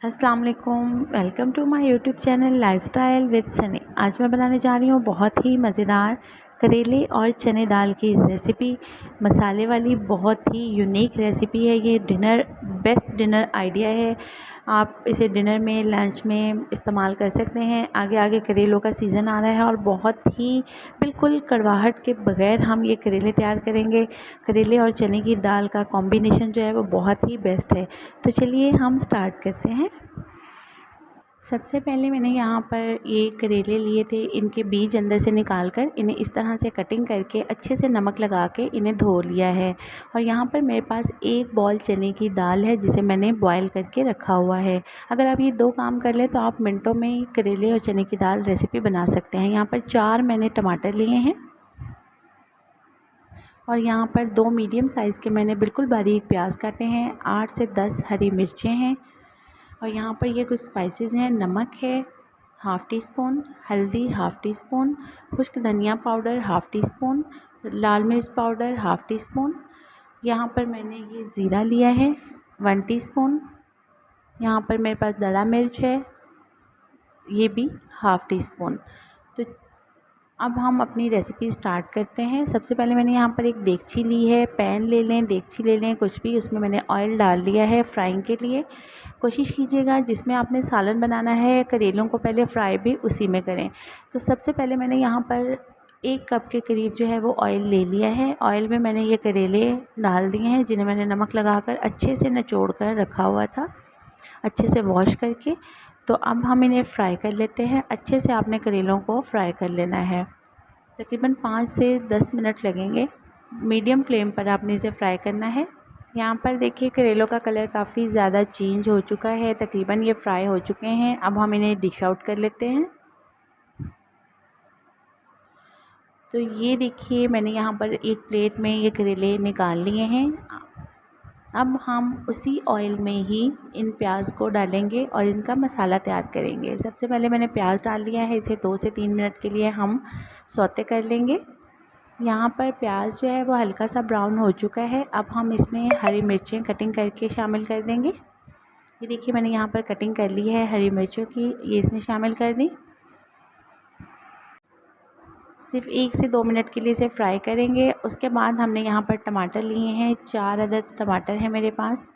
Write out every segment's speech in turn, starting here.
अस्सलाम वालेकुम, welcome to my YouTube channel lifestyle with Sunny. आज मैं बनाने जा रही हूँ बहुत ही मज़ेदार करेले और चने दाल की रेसिपी। मसाले वाली बहुत ही यूनिक रेसिपी है ये। बेस्ट डिनर आइडिया है। आप इसे डिनर में, लंच में इस्तेमाल कर सकते हैं। आगे आगे करेलों का सीज़न आ रहा है और बहुत ही बिल्कुल कड़वाहट के बग़ैर हम ये करेले तैयार करेंगे। करेले और चने की दाल का कॉम्बिनेशन जो है वो बहुत ही बेस्ट है। तो चलिए हम स्टार्ट करते हैं। सबसे पहले मैंने यहाँ पर ये करेले लिए थे, इनके बीज अंदर से निकाल कर इन्हें इस तरह से कटिंग करके अच्छे से नमक लगा के इन्हें धो लिया है। और यहाँ पर मेरे पास एक बॉल चने की दाल है जिसे मैंने बॉईल करके रखा हुआ है। अगर आप ये दो काम कर लें तो आप मिनटों में ही करेले और चने की दाल रेसिपी बना सकते हैं। यहाँ पर 4 मैंने टमाटर लिए हैं और यहाँ पर 2 मीडियम साइज़ के मैंने बिल्कुल बारीक प्याज काटे हैं। 8 से 10 हरी मिर्चें हैं और यहाँ पर ये कुछ स्पाइसेस हैं। नमक है हाफ़ टी स्पून, हल्दी हाफ़ टी स्पून, खुश्क धनिया पाउडर हाफ़ टी स्पून, लाल मिर्च पाउडर हाफ़ टी स्पून। यहाँ पर मैंने ये ज़ीरा लिया है 1 टीस्पून। यहाँ पर मेरे पास दड़ा मिर्च है, ये भी हाफ़ टी स्पून। तो अब हम अपनी रेसिपी स्टार्ट करते हैं। सबसे पहले मैंने यहाँ पर एक देगची ली है। पैन ले लें, देगची ले लें, कुछ भी। उसमें मैंने ऑयल डाल लिया है फ्राइंग के लिए। कोशिश कीजिएगा जिसमें आपने सालन बनाना है करेलों को पहले फ्राई भी उसी में करें। तो सबसे पहले मैंने यहाँ पर 1 कप के करीब जो है वो ऑयल ले लिया है। ऑयल में मैंने ये करेले डाल दिए हैं जिन्हें मैंने नमक लगाकर अच्छे से निचोड़ कर रखा हुआ था, अच्छे से वॉश करके। तो अब हम इन्हें फ्राई कर लेते हैं। अच्छे से आपने करेलों को फ्राई कर लेना है। तकरीबन 5 से 10 मिनट लगेंगे। मीडियम फ्लेम पर आपने इसे फ्राई करना है। यहाँ पर देखिए करेलों का कलर काफ़ी ज़्यादा चेंज हो चुका है, तकरीबन ये फ्राई हो चुके हैं। अब हम इन्हें डिश आउट कर लेते हैं। तो ये देखिए मैंने यहाँ पर एक प्लेट में ये करेले निकाल लिए हैं। अब हम उसी ऑयल में ही इन प्याज को डालेंगे और इनका मसाला तैयार करेंगे। सबसे पहले मैंने प्याज डाल लिया है, इसे 2 से 3 मिनट के लिए हम सौते कर लेंगे। यहाँ पर प्याज जो है वो हल्का सा ब्राउन हो चुका है। अब हम इसमें हरी मिर्चें कटिंग करके शामिल कर देंगे। ये देखिए मैंने यहाँ पर कटिंग कर ली है हरी मिर्चों की, ये इसमें शामिल कर दी। सिर्फ 1 से 2 मिनट के लिए इसे फ्राई करेंगे। उसके बाद हमने यहाँ पर टमाटर लिए हैं, 4 अदद टमाटर हैं मेरे पास।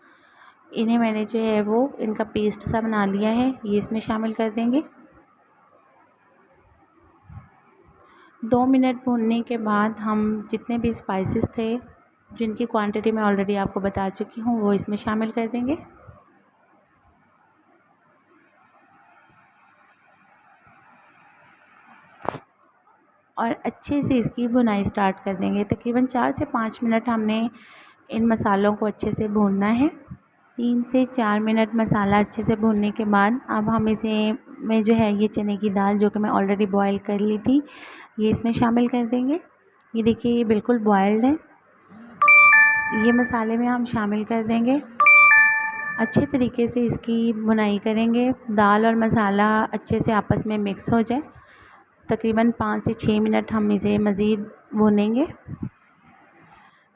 इन्हें मैंने जो है वो इनका पेस्ट सा बना लिया है, ये इसमें शामिल कर देंगे। 2 मिनट भूनने के बाद हम जितने भी स्पाइसेस थे, जिनकी क्वांटिटी मैं ऑलरेडी आपको बता चुकी हूँ, वो इसमें शामिल कर देंगे। और अच्छे से इसकी भुनाई स्टार्ट कर देंगे। तकरीबन 4 से 5 मिनट हमने इन मसालों को अच्छे से भूनना है। 3 से 4 मिनट मसाला अच्छे से भूनने के बाद अब हम इसे में जो है ये चने की दाल जो कि मैं ऑलरेडी बॉईल कर ली थी, ये इसमें शामिल कर देंगे। ये देखिए ये बिल्कुल बॉयल्ड है। ये मसाले में हम शामिल कर देंगे। अच्छे तरीके से इसकी भुनाई करेंगे, दाल और मसाला अच्छे से आपस में मिक्स हो जाए। तकरीबन 5 से 6 मिनट हम इसे मज़ीद भूनेंगे।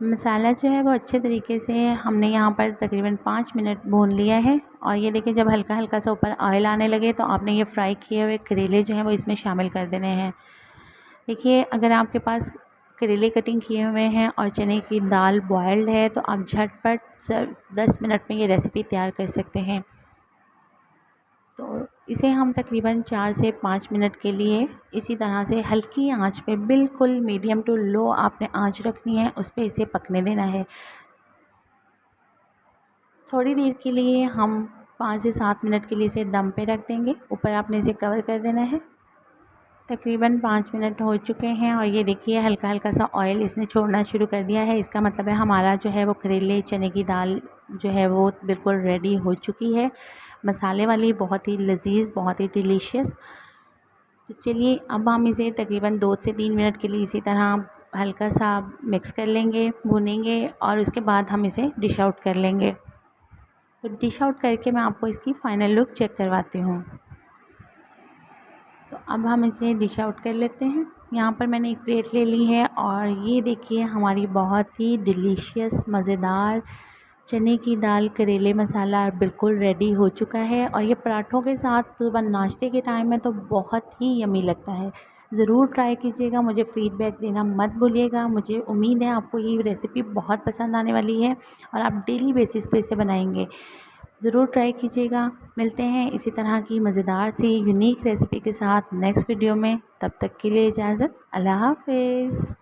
मसाला जो है वो अच्छे तरीके से हमने यहाँ पर तकरीबन 5 मिनट भून लिया है। और ये देखिए जब हल्का हल्का सा ऊपर ऑयल आने लगे तो आपने ये फ्राई किए हुए करेले जो हैं वो इसमें शामिल कर देने हैं। देखिए अगर आपके पास करेले कटिंग किए हुए हैं और चने की दाल बॉयल्ड है तो आप झटपट 10 मिनट में ये रेसिपी तैयार कर सकते हैं। तो इसे हम तकरीबन 4 से 5 मिनट के लिए इसी तरह से हल्की आंच पे, बिल्कुल मीडियम टू लो आपने आंच रखनी है, उस पे इसे पकने देना है। थोड़ी देर के लिए हम 5 से 7 मिनट के लिए इसे दम पे रख देंगे। ऊपर आपने इसे कवर कर देना है। तकरीबन 5 मिनट हो चुके हैं और ये देखिए हल्का हल्का सा ऑयल इसने छोड़ना शुरू कर दिया है। इसका मतलब है हमारा जो है वो करेले चने की दाल जो है वो बिल्कुल रेडी हो चुकी है। मसाले वाली, बहुत ही लजीज, बहुत ही डिलीशियस। तो चलिए अब हम इसे तकरीबन 2 से 3 मिनट के लिए इसी तरह हल्का सा मिक्स कर लेंगे, भूनेंगे और उसके बाद हम इसे डिश आउट कर लेंगे। तो डिश आउट करके मैं आपको इसकी फ़ाइनल लुक चेक करवाती हूँ। तो अब हम इसे डिश आउट कर लेते हैं। यहाँ पर मैंने एक प्लेट ले ली है और ये देखिए हमारी बहुत ही डिलीशियस, मज़ेदार चने की दाल करेले मसाला बिल्कुल रेडी हो चुका है और ये पराठों के साथ सुबह नाश्ते के टाइम में तो बहुत ही यमी लगता है। ज़रूर ट्राई कीजिएगा, मुझे फ़ीडबैक देना मत भूलिएगा। मुझे उम्मीद है आपको ये रेसिपी बहुत पसंद आने वाली है और आप डेली बेसिस पे इसे बनाएंगे। ज़रूर ट्राई कीजिएगा। मिलते हैं इसी तरह की मज़ेदार सी यूनिक रेसिपी के साथ नेक्स्ट वीडियो में। तब तक के लिए इजाज़त। अल्लाह हाफ़िज़।